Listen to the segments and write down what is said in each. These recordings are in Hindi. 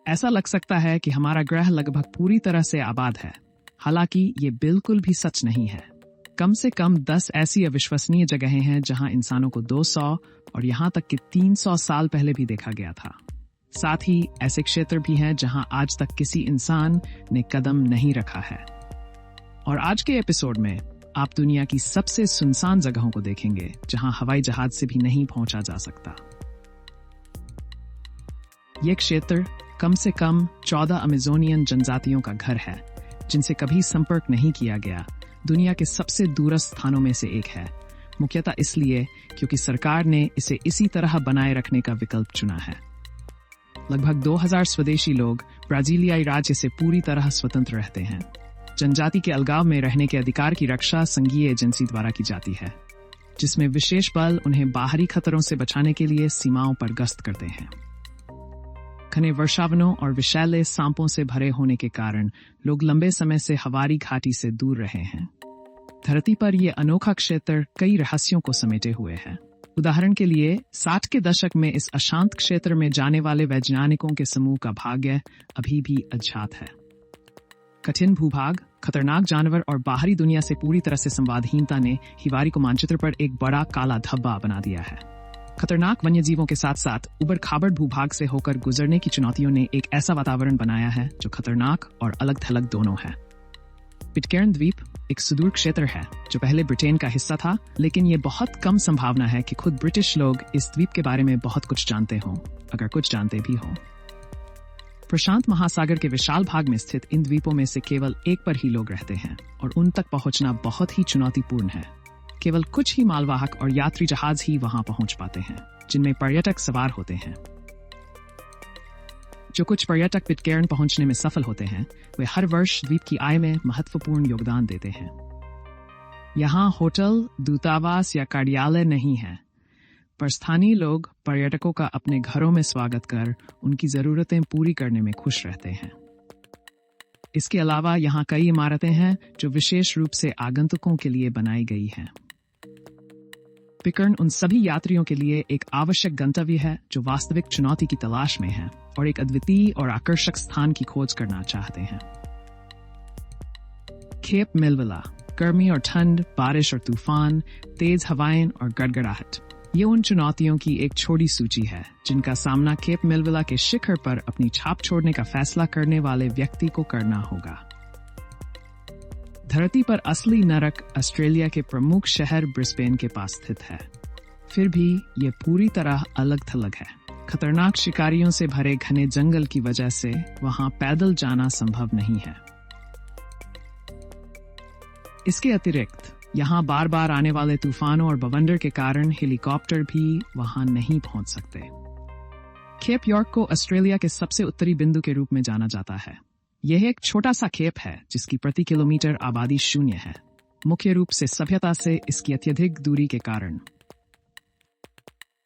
ऐसा लग सकता है कि हमारा ग्रह लगभग पूरी तरह से आबाद है, हालांकि ये बिल्कुल भी सच नहीं है। कम से कम 10 ऐसी अविश्वसनीय जगहें हैं जहां इंसानों को 200 और यहां तक कि 300 साल पहले भी देखा गया था। साथ ही ऐसे क्षेत्र भी हैं जहां आज तक किसी इंसान ने कदम नहीं रखा है। और आज के एपिसोड में आप दुनिया की सबसे सुनसान जगहों को देखेंगे जहां हवाई जहाज से भी नहीं पहुंचा जा सकता। ये क्षेत्र कम से कम 14 अमेज़ोनियन जनजातियों का घर है, जिनसे कभी संपर्क नहीं किया गया। दुनिया के सबसे दूरस्थ स्थानों में से एक है, मुख्यतः इसलिए क्योंकि सरकार ने इसे इसी तरह बनाए रखने का विकल्प चुना है। लगभग 2000 स्वदेशी लोग ब्राजीलियाई राज्य से पूरी तरह स्वतंत्र रहते हैं। जनजाति के अलगाव में रहने के अधिकार की रक्षा संघीय एजेंसी द्वारा की जाती है, जिसमें विशेष बल उन्हें बाहरी खतरों से बचाने के लिए सीमाओं पर गश्त करते हैं। घने वर्षावनों और विषैले सांपों से भरे होने के कारण लोग लंबे समय से हवारी घाटी से दूर रहे हैं। धरती पर यह अनोखा क्षेत्र कई रहस्यों को समेटे हुए है। उदाहरण के लिए 60 के दशक में इस अशांत क्षेत्र में जाने वाले वैज्ञानिकों के समूह का भाग्य अभी भी अज्ञात है। कठिन भूभाग, खतरनाक जानवर और बाहरी दुनिया से पूरी तरह से संवादहीनता ने हिवारी को मानचित्र पर एक बड़ा काला धब्बा बना दिया है। खतरनाक वन्यजीवों के साथ साथ उबड़ खाबड़ भूभाग से होकर गुजरने की चुनौतियों ने एक ऐसा वातावरण बनाया है जो खतरनाक और अलग थलग दोनों है। पिटकैर्न द्वीप एक सुदूर क्षेत्र है जो पहले ब्रिटेन का हिस्सा था, लेकिन ये बहुत कम संभावना है कि खुद ब्रिटिश लोग इस द्वीप के बारे में बहुत कुछ जानते हों, अगर कुछ जानते भी हों। प्रशांत महासागर के विशाल भाग में स्थित इन द्वीपों में से केवल एक पर ही लोग रहते हैं और उन तक पहुंचना बहुत ही चुनौतीपूर्ण है। केवल कुछ ही मालवाहक और यात्री जहाज ही वहां पहुंच पाते हैं, जिनमें पर्यटक सवार होते हैं। जो कुछ पर्यटक पिटकैर्न पहुंचने में सफल होते हैं, वे हर वर्ष द्वीप की आय में महत्वपूर्ण योगदान देते हैं। यहाँ होटल, दूतावास या कार्यालय नहीं है, पर स्थानीय लोग पर्यटकों का अपने घरों में स्वागत कर उनकी जरूरतें पूरी करने में खुश रहते हैं। इसके अलावा यहाँ कई इमारतें हैं जो विशेष रूप से आगंतुकों के लिए बनाई गई हैं। पिटकैर्न उन सभी यात्रियों के लिए एक आवश्यक गंतव्य है जो वास्तविक चुनौती की तलाश में हैं और एक अद्वितीय और आकर्षक स्थान की खोज करना चाहते हैं। केप मेलविला, गर्मी और ठंड, बारिश और तूफान, तेज हवाएं और गड़गड़ाहट, ये उन चुनौतियों की एक छोटी सूची है जिनका सामना केप मेलविला के शिखर पर अपनी छाप छोड़ने का फैसला करने वाले व्यक्ति को करना होगा। धरती पर असली नरक ऑस्ट्रेलिया के प्रमुख शहर ब्रिस्बेन के पास स्थित है, फिर भी ये पूरी तरह अलग थलग है। खतरनाक शिकारियों से भरे घने जंगल की वजह से वहां पैदल जाना संभव नहीं है। इसके अतिरिक्त यहाँ बार बार आने वाले तूफानों और बवंडर के कारण हेलीकॉप्टर भी वहां नहीं पहुंच सकते। केप यॉर्क को ऑस्ट्रेलिया के सबसे उत्तरी बिंदु के रूप में जाना जाता है। यह एक छोटा सा केप है जिसकी प्रति किलोमीटर आबादी 0 है, मुख्य रूप से सभ्यता से इसकी अत्यधिक दूरी के कारण।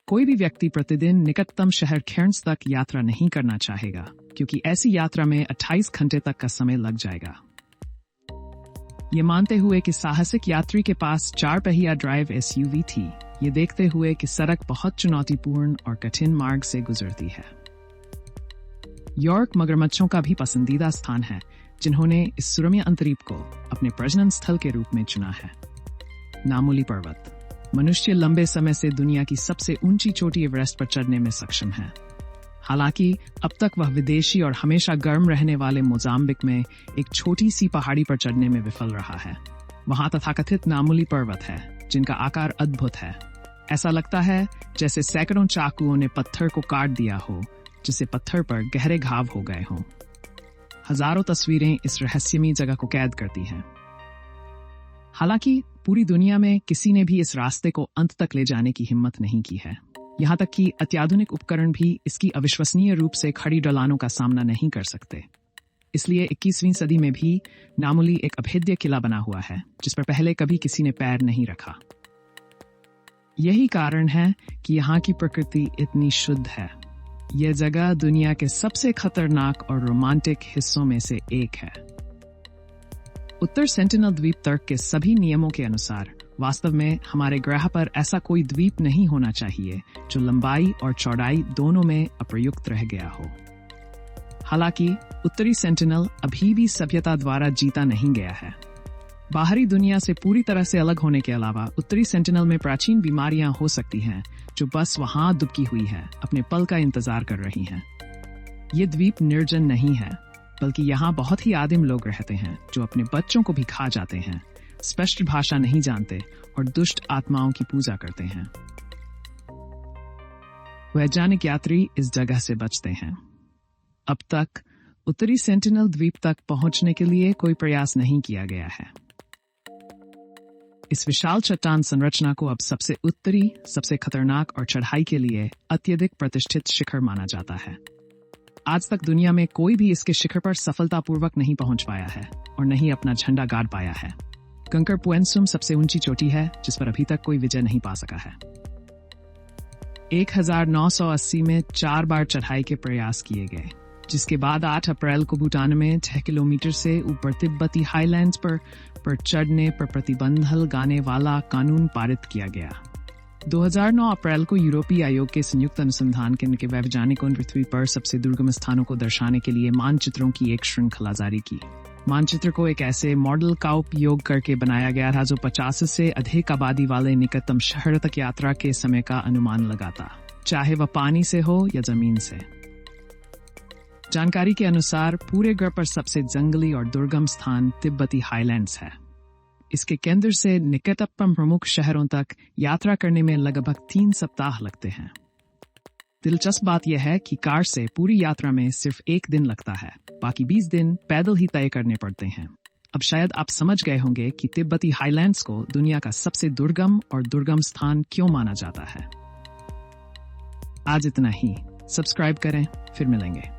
कोई भी व्यक्ति प्रतिदिन निकटतम शहर केर्न्स तक यात्रा नहीं करना चाहेगा, क्योंकि ऐसी यात्रा में 28 घंटे तक का समय लग जाएगा। ये मानते हुए कि साहसिक यात्री के पास 4 पहिया ड्राइव SUV थी, ये देखते हुए कि सड़क बहुत चुनौतीपूर्ण और कठिन मार्ग से गुजरती है। यॉर्क मगरमच्छों का भी पसंदीदा स्थान है, जिन्होंने इस सुरम्य अंतरीप को अपने प्रजनन स्थल के रूप में चुना है। नामुली पर्वत, मनुष्य लंबे समय से दुनिया की सबसे ऊंची चोटी एवरेस्ट पर चढ़ने में सक्षम है। हालांकि अब तक वह विदेशी और हमेशा गर्म रहने वाले मोजाम्बिक में एक छोटी सी पहाड़ी पर चढ़ने में विफल रहा है। वहां तथाकथित नामुली पर्वत है, जिनका आकार अद्भुत है। ऐसा लगता है जैसे सैकड़ों चाकुओं ने पत्थर को काट दिया हो, जिससे पत्थर पर गहरे घाव हो गए हों। हजारों तस्वीरें इस रहस्यमयी जगह को कैद करती हैं। हालांकि पूरी दुनिया में किसी ने भी इस रास्ते को अंत तक ले जाने की हिम्मत नहीं की है। यहाँ तक कि अत्याधुनिक उपकरण भी इसकी अविश्वसनीय रूप से खड़ी ढलानों का सामना नहीं कर सकते। इसलिए 21वीं सदी में भी नामुली एक अभेद्य किला बना हुआ है, जिस पर पहले कभी किसी ने पैर नहीं रखा। यही कारण है कि यहाँ की प्रकृति इतनी शुद्ध है। यह जगह दुनिया के सबसे खतरनाक और रोमांटिक हिस्सों में से एक है। उत्तर सेंटिनल द्वीप तर्क के सभी नियमों के अनुसार वास्तव में हमारे ग्रह पर ऐसा कोई द्वीप नहीं होना चाहिए जो लंबाई और चौड़ाई दोनों में अप्रयुक्त रह गया हो। हालांकि उत्तरी सेंटिनल अभी भी सभ्यता द्वारा जीता नहीं गया है। बाहरी दुनिया से पूरी तरह से अलग होने के अलावा उत्तरी सेंटिनल में प्राचीन बीमारियां हो सकती हैं जो बस वहां दुबकी हुई है, अपने पल का इंतजार कर रही हैं। ये द्वीप निर्जन नहीं है, बल्कि यहाँ बहुत ही आदिम लोग रहते हैं जो अपने बच्चों को भी खा जाते हैं, स्पष्ट भाषा नहीं जानते और दुष्ट आत्माओं की पूजा करते हैं। वैज्ञानिक यात्री इस जगह से बचते हैं। अब तक उत्तरी सेंटिनल द्वीप तक पहुंचने के लिए कोई प्रयास नहीं किया गया है। इस विशाल चट्टान संरचना को अब सबसे उत्तरी, सबसे खतरनाक और चढ़ाई के लिए अत्यधिक प्रतिष्ठित शिखर माना जाता है। आज तक दुनिया में कोई भी इसके शिखर पर सफलतापूर्वक नहीं पहुंच पाया है और न ही अपना झंडा गाड़ पाया है। कंकर पुएंसुम सबसे ऊंची चोटी है जिस पर अभी तक कोई विजय नहीं पा सका है। 1980 में 4 बार चढ़ाई के प्रयास किए गए, जिसके बाद 8 अप्रैल को भूटान में 6 किलोमीटर से ऊपर तिब्बती हाईलैंड्स पर चढ़ने पर प्रतिबंध लगाने वाला कानून पारित किया गया। 2009 अप्रैल को यूरोपीय आयोग के संयुक्त अनुसंधान केंद्र के वैज्ञानिकों ने पृथ्वी पर सबसे दुर्गम स्थानों को दर्शाने के लिए मानचित्रों की एक श्रृंखला जारी की। मानचित्र को एक ऐसे मॉडल का उपयोग करके बनाया गया था जो 50 से अधिक आबादी वाले निकटतम शहर तक यात्रा के समय का अनुमान लगाता, चाहे वह पानी से हो या जमीन से। जानकारी के अनुसार पूरे ग्रह पर सबसे जंगली और दुर्गम स्थान तिब्बती हाईलैंड्स है। इसके केंद्र से निकटतम प्रमुख शहरों तक यात्रा करने में लगभग 3 सप्ताह लगते हैं। दिलचस्प बात यह है कि कार से पूरी यात्रा में सिर्फ 1 दिन लगता है, बाकी 20 दिन पैदल ही तय करने पड़ते हैं। अब शायद आप समझ गए होंगे कि तिब्बती हाईलैंड्स को दुनिया का सबसे दुर्गम और दुर्गम स्थान क्यों माना जाता है। आज इतना ही। सब्सक्राइब करें, फिर मिलेंगे।